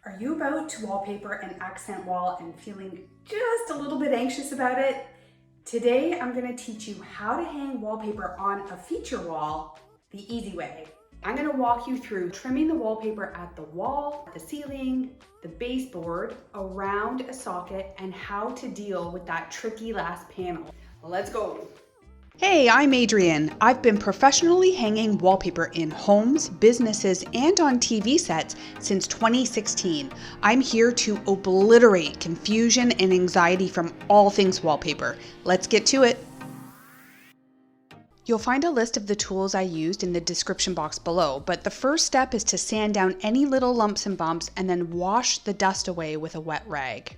Are you about to wallpaper an accent wall and feeling just a little bit anxious about it? Today, I'm gonna teach you how to hang wallpaper on a feature wall the easy way. I'm gonna walk you through trimming the wallpaper at the wall, the ceiling, the baseboard, around a socket, and how to deal with that tricky last panel. Let's go. Hey, I'm Adrienne. I've been professionally hanging wallpaper in homes, businesses, and on TV sets since 2016. I'm here to obliterate confusion and anxiety from all things wallpaper. Let's get to it. You'll find a list of the tools I used in the description box below, but the first step is to sand down any little lumps and bumps and then wash the dust away with a wet rag.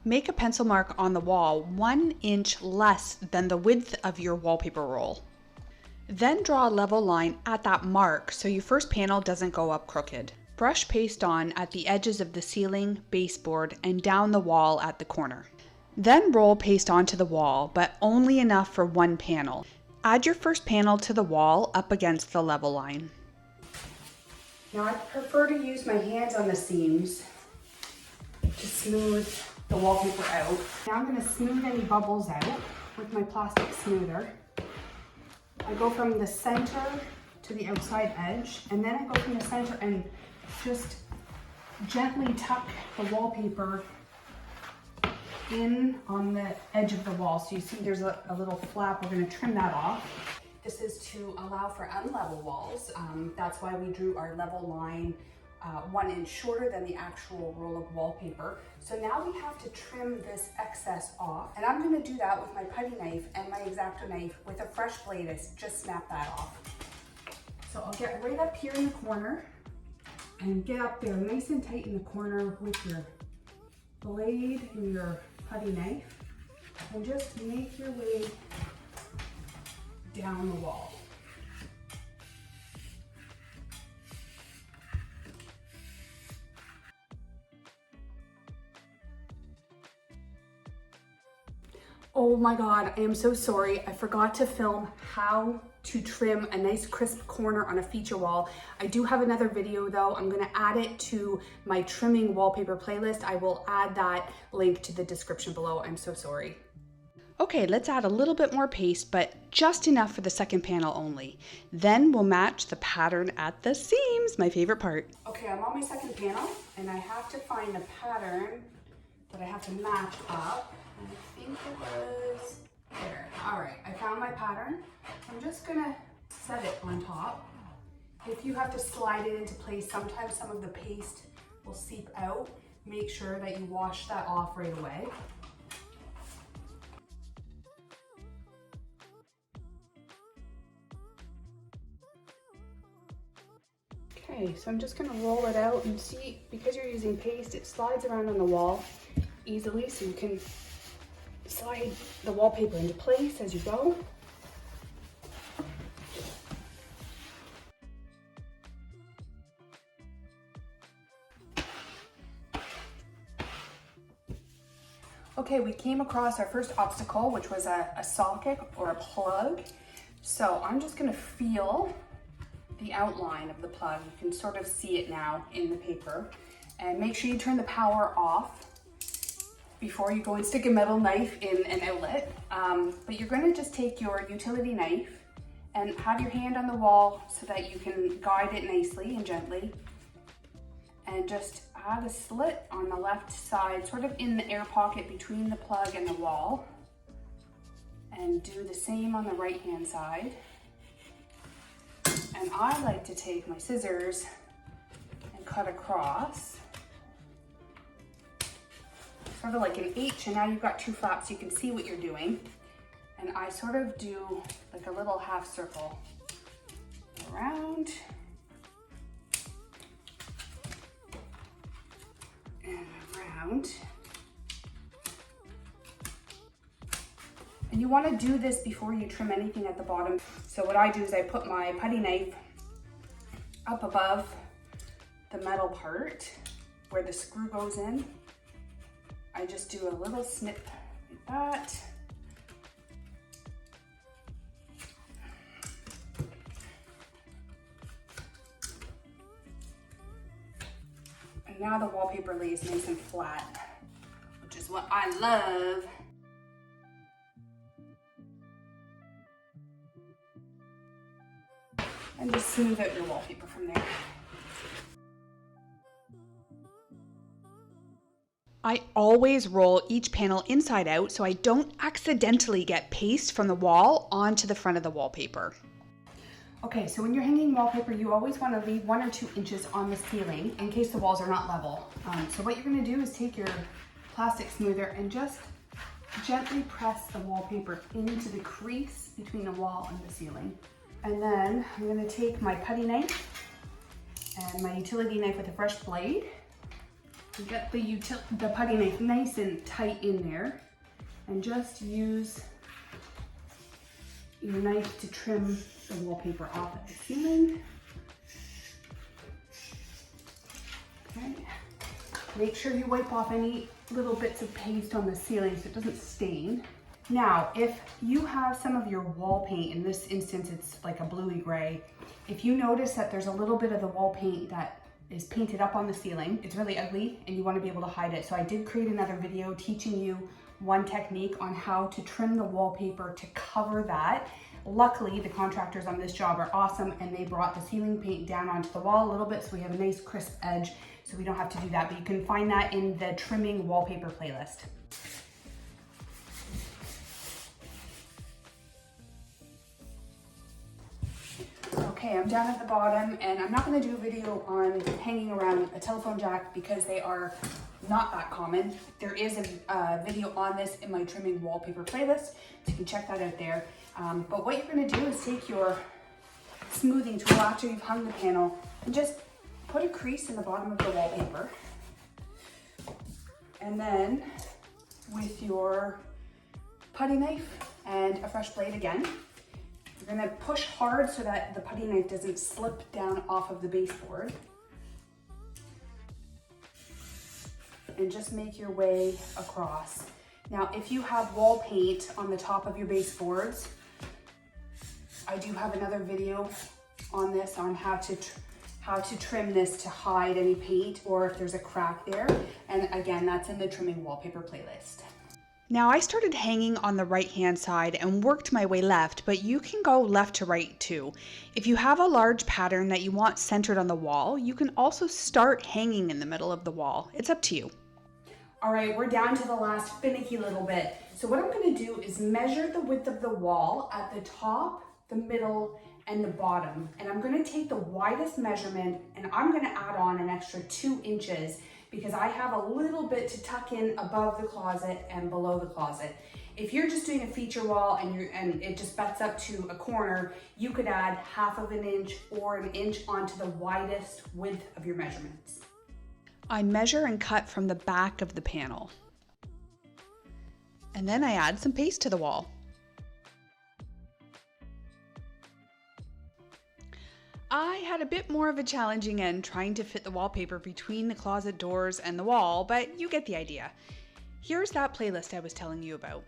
Make a pencil mark on the wall 1 inch less than the width of your wallpaper roll. Then draw a level line at that mark so your first panel doesn't go up crooked. Brush paste on at the edges of the ceiling, baseboard, and down the wall at the corner. Then roll paste onto the wall, but only enough for one panel. Add your first panel to the wall up against the level line. Now I prefer to use my hands on the seams to smooth the wallpaper out. Now I'm going to smooth any bubbles out with my plastic smoother. I go from the center to the outside edge, and then I go from the center and just gently tuck the wallpaper in on the edge of the wall. So you see there's a little flap. We're going to trim that off. This is to allow for unlevel walls. That's why we drew our level line 1 inch shorter than the actual roll of wallpaper. So now we have to trim this excess off, and I'm going to do that with my putty knife and my X-Acto knife with a fresh blade. I just snap that off. So I'll get right up here in the corner and get up there nice and tight in the corner with your blade and your putty knife, and just make your way down the wall. Oh my God, I am so sorry. I forgot to film how to trim a nice crisp corner on a feature wall. I do have another video though. I'm gonna add it to my trimming wallpaper playlist. I will add that link to the description below. I'm so sorry. Okay, let's add a little bit more paste, but just enough for the second panel only. Then we'll match the pattern at the seams, my favorite part. Okay, I'm on my second panel and I have to find a pattern that I have to match up. I think it was there. All right, I found my pattern. I'm just gonna set it on top. If you have to slide it into place, sometimes some of the paste will seep out. Make sure that you wash that off right away. Okay, so I'm just gonna roll it out and see, because you're using paste, it slides around on the wall easily, so you can slide the wallpaper into place as you go. Okay, we came across our first obstacle, which was a socket or a plug. So I'm just gonna feel the outline of the plug. You can sort of see it now in the paper. And make sure you turn the power off before you go and stick a metal knife in an outlet. But you're gonna just take your utility knife and have your hand on the wall so that you can guide it nicely and gently. And just add a slit on the left side, sort of in the air pocket between the plug and the wall. And do the same on the right hand side. And I like to take my scissors and cut across, sort of like an H, and now you've got two flaps, so you can see what you're doing. And I sort of do like a little half circle around and around. And you want to do this before you trim anything at the bottom. So what I do is I put my putty knife up above the metal part where the screw goes in. I just do a little snip like that. And And now the wallpaper lays nice and flat, which is what I love. And just smooth out your wallpaper from there. I always roll each panel inside out so I don't accidentally get paste from the wall onto the front of the wallpaper. Okay, so when you're hanging wallpaper, you always want to leave 1 or 2 inches on the ceiling in case the walls are not level. So what you're going to do is take your plastic smoother and just gently press the wallpaper into the crease between the wall and the ceiling. And then I'm going to take my putty knife and my utility knife with a fresh blade. Get the putty knife nice and tight in there, and just use your knife to trim the wallpaper off at the ceiling. Okay. Make sure you wipe off any little bits of paste on the ceiling so it doesn't stain. Now, if you have some of your wall paint, in this instance it's like a bluey gray, if you notice that there's a little bit of the wall paint that is painted up on the ceiling, it's really ugly and you want to be able to hide it. So I did create another video teaching you one technique on how to trim the wallpaper to cover that. Luckily, the contractors on this job are awesome and they brought the ceiling paint down onto the wall a little bit so we have a nice crisp edge, so we don't have to do that, but you can find that in the trimming wallpaper playlist. Okay, I'm down at the bottom and I'm not going to do a video on hanging around a telephone jack because they are not that common. There is a video on this in my trimming wallpaper playlist, so you can check that out there. But what you're going to do is take your smoothing tool after you've hung the panel and just put a crease in the bottom of the wallpaper. And then with your putty knife and a fresh blade again, you're going to push hard so that the putty knife doesn't slip down off of the baseboard. And just make your way across. Now, if you have wall paint on the top of your baseboards, I do have another video on this on how to trim this to hide any paint or if there's a crack there. And again, that's in the trimming wallpaper playlist. Now I started hanging on the right hand side and worked my way left, but you can go left to right too. If you have a large pattern that you want centered on the wall, you can also start hanging in the middle of the wall. It's up to you. All right, we're down to the last finicky little bit. So what I'm going to do is measure the width of the wall at the top, the middle, and the bottom. And I'm going to take the widest measurement and I'm going to add on an extra 2 inches because I have a little bit to tuck in above the closet and below the closet. If you're just doing a feature wall and it just butts up to a corner, you could add 1/2 inch or 1 inch onto the widest width of your measurements. I measure and cut from the back of the panel. And then I add some paste to the wall. I had a bit more of a challenging end trying to fit the wallpaper between the closet doors and the wall, but you get the idea. Here's that playlist I was telling you about.